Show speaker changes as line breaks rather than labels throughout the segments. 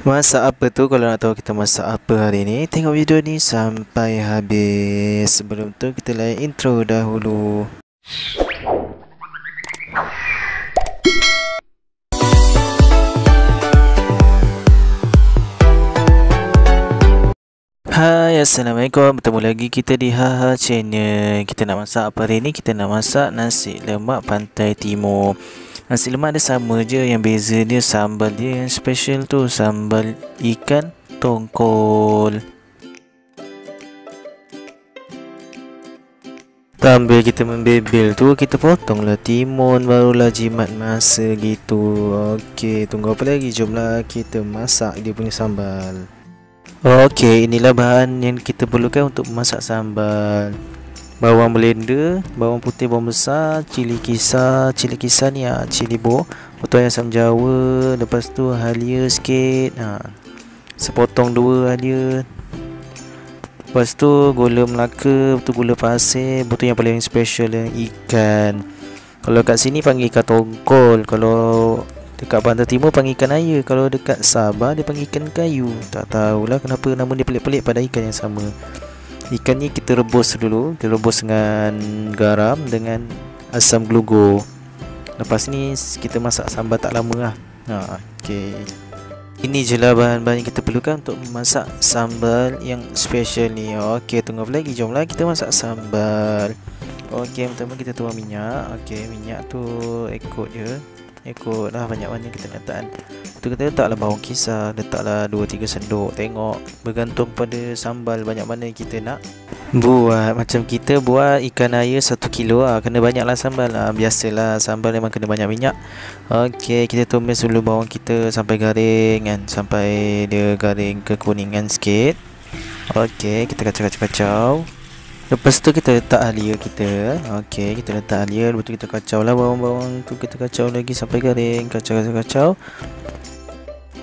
Masak apa tu? Kalau nak tahu kita masak apa hari ni, tengok video ni sampai habis. Sebelum tu kita layan intro dahulu. Hai, Assalamualaikum. Bertemu lagi kita di Haha Channel. Kita nak masak apa hari ni? Kita nak masak nasi lemak Pantai Timur. Nasi lemak dia sama je, yang beza dia sambal dia yang special tu, sambal ikan tongkol. Sambil kita membebel tu, kita potonglah timun, barulah jimat masa gitu. Okey, tunggu apa lagi? Jomlah kita masak dia punya sambal. Okey, inilah bahan yang kita perlukan untuk memasak sambal. Bawang blender, bawang putih, bawang besar, cili kisar ni cili bo, potong asam jawa, lepas tu halia sikit, sepotong dua halia. Lepas tu gula Melaka, betul gula pasir, betul yang paling special yang ikan. Kalau kat sini panggil ikan tongkol, kalau dekat Pantai Timur panggil ikan air, kalau dekat Sabah dia panggil ikan kayu. Tak tahulah kenapa nama dia pelik-pelik pada ikan yang sama. Ikan ni kita rebus dulu, kita rebus dengan garam dengan asam glugo. Lepas ni kita masak sambal tak lama lah. Okey. Ini je lah bahan-bahan yang kita perlukan untuk memasak sambal yang special ni. Okey, tunggu apa lagi? Jomlah kita masak sambal. Okey, pertama kita tuang minyak. Okey, minyak tu ikut je, ikutlah banyak mana kita nak letak. Tu kita letaklah bawang kisar, letaklah 2-3 sendok. Tengok bergantung pada sambal banyak mana kita nak buat. Macam kita buat ikan air 1 kilo kena banyaklah sambal biasalah sambal memang kena banyak minyak. Okey, kita tumis dulu bawang kita sampai garing kan, sampai dia garing kekuningan sikit. Okey, kita kacau-kacau. Lepas tu kita letak halia kita. Okey, kita letak halia, lepas tu kita kacau lah bawang-bawang tu, kita kacau lagi sampai garing. Kacau.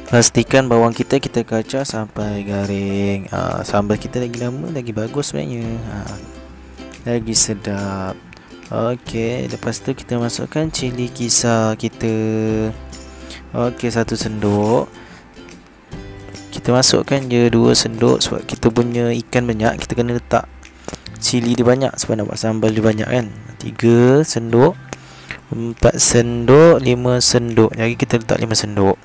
Pastikan bawang kita kacau sampai garing. Sambal kita lagi lama lagi bagus sebenarnya. Lagi sedap. Okey, lepas tu kita masukkan cili kisar kita. Okey, 1 sendok. Kita masukkan je 2 sendok sebab kita punya ikan banyak, kita kena letak cili dia banyak sebab nak buat sambal dia banyak kan. 3 sendok, 4 sendok, 5 sendok. Jadi kita letak 5 sendok.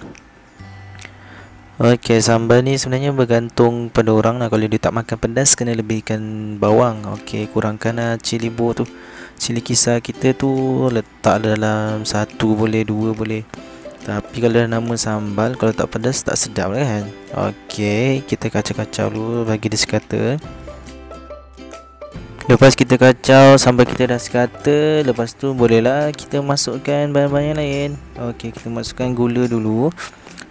Okey, sambal ni sebenarnya bergantung pada orang lah. Kalau dia tak makan pedas, kena lebihkan bawang. Okey, kurangkan lah cili bo tu. Cili kisar kita tu letak dalam 1 boleh, 2 boleh. Tapi kalau dah nama sambal, kalau tak pedas tak sedap lah kan. Okey, kita kacau-kacau dulu bagi dia sekata. Lepas kita kacau sambal kita dah sekata, lepas tu bolehlah kita masukkan bahan-bahan yang lain. Okey, kita masukkan gula dulu.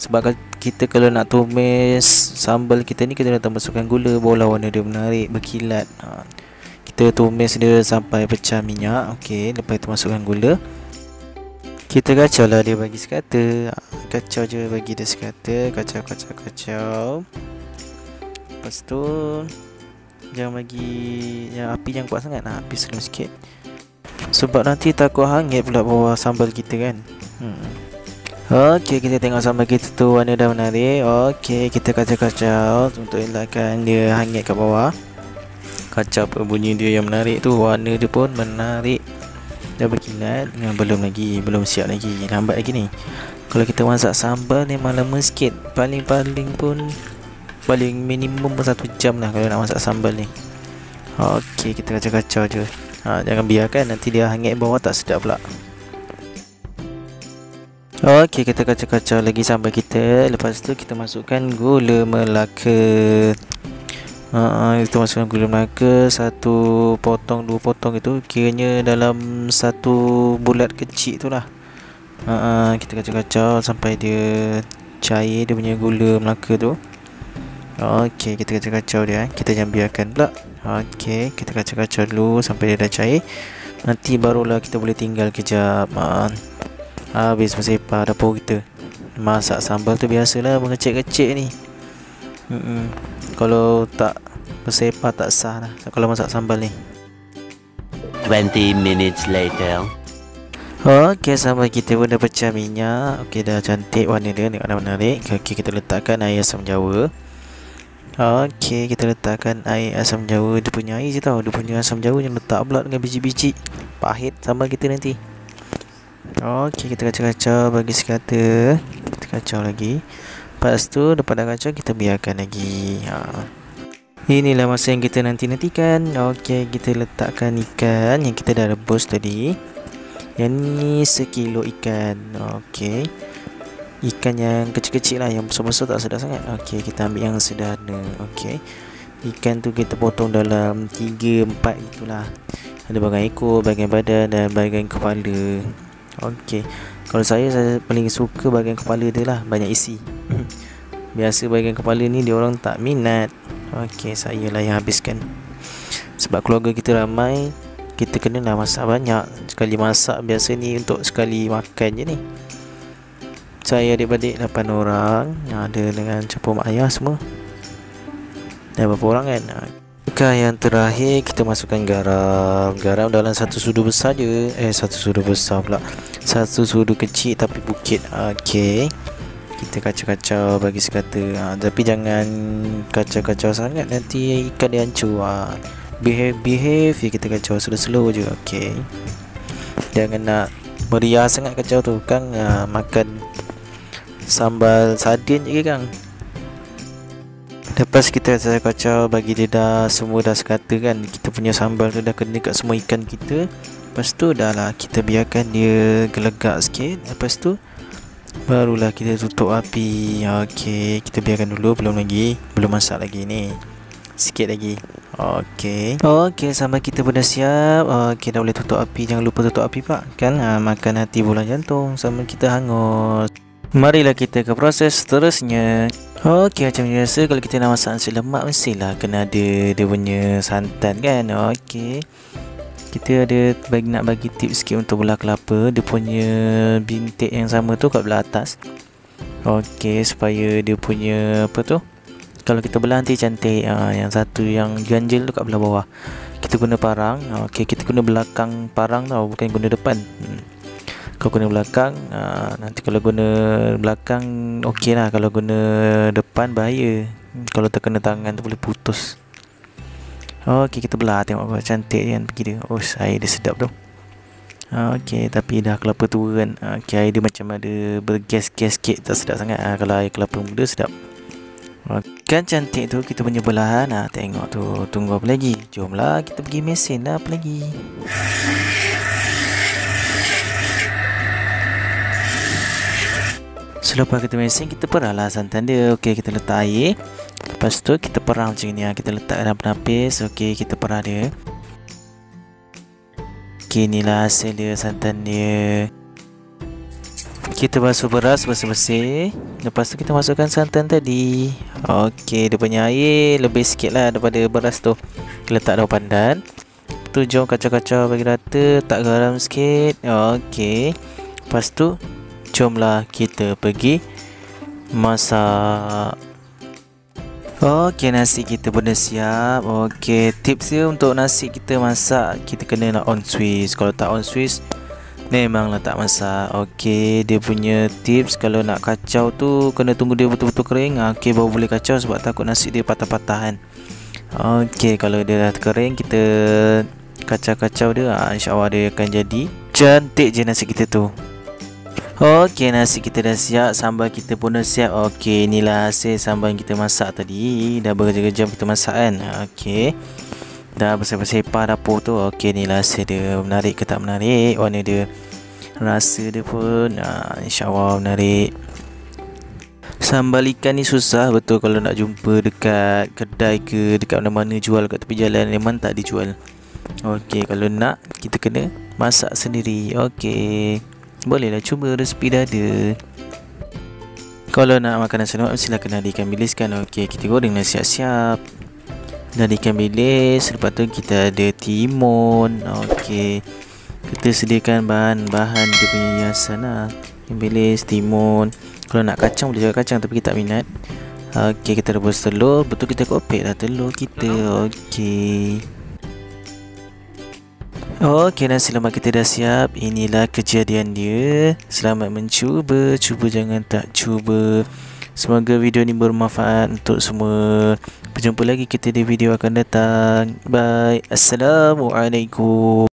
Sebab kita kalau nak tumis sambal kita ni, kita dah masukkan gula, barulah warna dia menarik, berkilat. Kita tumis dia sampai pecah minyak. Okey, lepas itu masukkan gula. Kita kacau lah dia bagi sekata. Kacau je bagi dia sekata. Kacau. Lepas tu jangan bagi yang api yang kuat sangat. Api slow sikit, sebab nanti takut hangit pula bawah sambal kita kan. Okey, kita tengok sambal kita tu warna dah menarik. Okey, kita kacau-kacau untuk elakkan dia hangit kat bawah. Kacau bunyi dia yang menarik tu, warna dia pun menarik, dah berkilat. Belum siap lagi, lambat lagi ni. Kalau kita masak sambal memang lama sikit, paling minimum 1 jam lah kalau nak masak sambal ni. Okey, kita kacau-kacau je. Jangan biarkan nanti dia hangit bawah, tak sedap pula. Okey, kita kacau-kacau lagi sambal kita. Lepas tu kita masukkan gula Melaka. Kita masukkan gula Melaka 1 potong, 2 potong itu, kiranya dalam 1 bulat kecil tu lah. Kita kacau-kacau sampai dia cair dia punya gula Melaka tu. Okey, kita kacau-kacau dia. Kita jangan biarkan pula. Okey, kita kacau-kacau dulu sampai dia dah cair. Nanti barulah kita boleh tinggal kejap. Habis bersepah dapur kita. Masak sambal tu biasalah mengecek-kecek ni. Kalau tak bersepah tak sah lah kalau masak sambal ni.
20 minutes later.
Okey, sampai kita pun dah pecah minyak. Okey, dah cantik warna dia, tengok dah menarik. Okey, kita letakkan air asam jawa. Okey, kita letakkan air asam jawa. Dia punya air je tau, dia punya asam jawa yang letak pula dengan biji-biji. Pahit sambal kita nanti. Okey, kita kacau-kacau bagi sekata. Kita kacau lagi. Lepas tu, lepas dah kacau, kita biarkan lagi. Inilah masa yang kita nanti-nantikan. Okey, kita letakkan ikan yang kita dah rebus tadi. Yang ni sekilo ikan. Okey, ikan yang kecil-kecil lah, yang besar-besar tak sedap sangat. Okey, kita ambil yang sederhana. Okey, ikan tu kita potong dalam 3-4 itulah. Ada bahagian ekor, bahagian badan dan bahagian kepala. Okey, kalau saya paling suka bahagian kepala dia lah, banyak isi. Biasa bahagian kepala ni dia orang tak minat. Okey, saya lah yang habiskan. Sebab keluarga kita ramai, kita kena lah masak banyak. Sekali masak biasa ni untuk sekali makan je ni. Saya adik-beradik 8 orang. Ada dengan campur mak ayah semua. Dah berapa orang kan? Yang terakhir kita masukkan garam. Garam dalam satu sudu besar je. Satu sudu besar pula, satu sudu kecil tapi bukit. Okey, kita kacau-kacau bagi sekata. Tapi jangan kacau-kacau sangat, nanti ikan dia hancur. Behave je, kita kacau slow-slow je. Okey, jangan nak meriah sangat kacau tu kan. Makan sambal sardin je kan. Lepas kita kacau bagi dia dah semua dah sekata kan, kita punya sambal tu dah kena kat semua ikan kita. Lepas tu dah lah, kita biarkan dia gelegak sikit. Lepas tu barulah kita tutup api. Okey, kita biarkan dulu, belum masak lagi ni, sikit lagi. Okey, sambal kita pun dah siap. Okey, dah boleh tutup api. Jangan lupa tutup api pak kan. Makan hati bulan jantung, sambal kita hangus. Marilah kita ke proses seterusnya. Okey, macam biasa kalau kita nak masak nasi lemak, mestilah kena ada dia punya santan kan. Okey, kita ada nak bagi tips sikit untuk belah kelapa. Dia punya bintik yang sama tu kat belah atas. Okey, supaya dia punya apa tu, kalau kita belah nanti cantik. Yang satu yang ganjil tu kat belah bawah. Kita guna parang. Okey, kita guna belakang parang tau, bukan guna depan. Kalau guna belakang, nanti kalau guna belakang okey lah. Kalau guna depan bahaya. Kalau terkena tangan tu boleh putus. Okey, kita belah, tengok apa cantik kan pergi dia. Air dia sedap tu. Okey, tapi dah kelapa tua kan. Okey, air dia macam ada bergas-gas sikit, tak sedap sangat. Kalau air kelapa muda sedap. Kan cantik tu kita punya belahan. Tengok tu, tunggu apa lagi? Jomlah kita pergi mesin lah, apa lagi. Selepas kita mesin, kita perahlah santan dia. Okey, kita letak air. Lepas tu kita perah macam ni. Kita letak dalam penapis. Okey, kita perah dia. Okey, inilah hasil dia, santan dia. Kita basuh beras bersih-bersih. Lepas tu kita masukkan santan tadi. Okey, dia punya air lebih sikit lah daripada beras tu. Kita letak daun pandan. Tu jom kacau-kacau bagi rata. Tak garam sikit. Okey, lepas tu jomlah kita pergi masak. Okey, nasi kita pun dah siap. Okey, tips dia untuk nasi kita masak, kita kena nak on switch. Kalau tak on switch, memanglah tak masak. Okey, dia punya tips kalau nak kacau tu kena tunggu dia betul-betul kering. Okey, baru boleh kacau sebab takut nasi dia patah-patah kan. Okey, kalau dia dah kering, kita kacau-kacau dia. InsyaAllah dia akan jadi cantik je nasi kita tu. Okey, nasi kita dah siap, sambal kita pun dah siap. Okey, inilah hasil sambal yang kita masak tadi. Dah berjam-jam kita masak kan. Okey, dah bersepah-sepah dapur tu. Okey, inilah hasil dia. Menarik ke tak menarik? Warna dia, rasa dia pun InsyaAllah menarik. Sambal ikan ni susah betul kalau nak jumpa dekat kedai ke dekat mana-mana jual kat tepi jalan, memang tak dijual. Okey, kalau nak kita kena masak sendiri. Okey, bolehlah cuba, resipi dah ada. Kalau nak makan nasi lemak, mestilah kena ada ikan bilis kan. Okey, kita goreng dah siap-siap. Dah ada ikan bilis. Lepas tu kita ada timun. Okey, kita sediakan bahan-bahan dia punya hiasan lah. Ikan bilis, timun. Kalau nak kacang boleh juga kacang, tapi kita tak minat. Okey, kita rebus telur. Betul kita kopek lah telur kita. Okey. Okey, nasi lemak kita dah siap. Inilah kejadian dia. Selamat mencuba. Cuba jangan tak cuba. Semoga video ni bermanfaat untuk semua. Berjumpa lagi kita di video akan datang. Bye. Assalamualaikum.